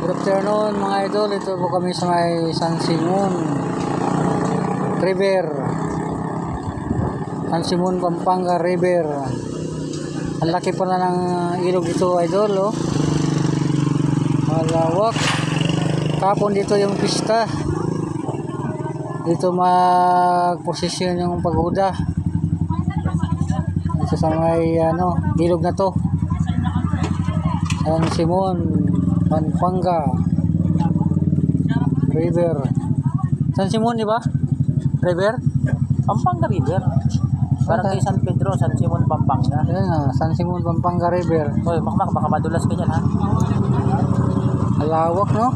Good afternoon mga idol, ito po kami sa may San Simon River, San Simon Pampanga River. Ang laki pala ng ilog ito idol, oh. Malawak. Kapon dito yung pista, dito mag-posisyon yung pagoda dito sa may ilog na to, San Simon Pampanga River. San Simon, di ba? River? Pampanga River. Parang kay San Pedro, San Simon, Pampanga. Ayan nga, San Simon Pampanga River. Hoy, makmak, baka madulas ka dyan, ha? Malawak, no?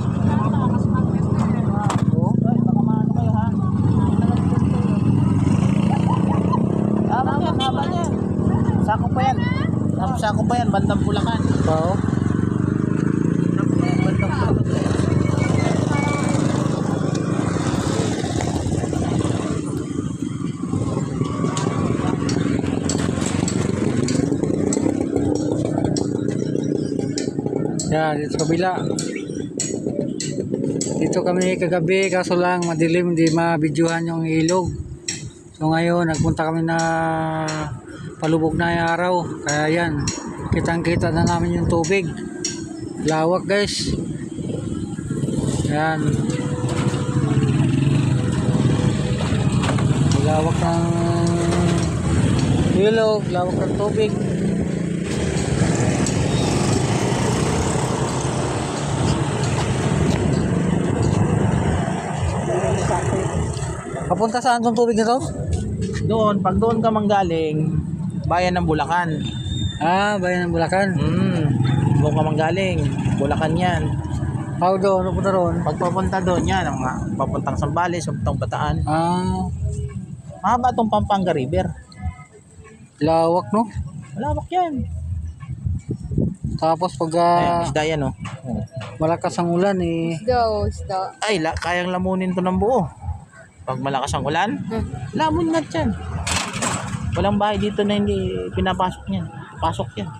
Oo. Hoy, baka maano kayo, ha? Haba yan, haba yan. Sako pa yan. Sako pa yan, bandang Bulacan. Oo. Yan, dito sa kabila. Dito kami kagabi, kaso lang madilim, hindi ma-videohan yung ilog. So ngayon, nagpunta kami na palubog na yung araw. Kaya yan, kitang-kita na namin yung tubig. Lawak guys. Yan. Lawak ng ilog, lawak ng tubig. Papunta saan tong tubig na to? Doon, pag doon ka manggaling, bayan ng Bulacan. Ah, bayan ng Bulacan. Doon ka manggaling, Bulacan yan. How doon? Ano punta doon? Pag papunta doon, yan, ang papuntang Sambales, papuntang Bataan. Ah, Mahaba itong Pampanga River. lawak no? Malawak yan. Tapos pag Ayan, isda yan, oh. malakas ang ulan eh. Isda. Ay, kayang lamunin to ng buo. Pag malakas ang ulan, lamon na dyan. Walang bahay dito na hindi pinapasok niyan. Pasok yan.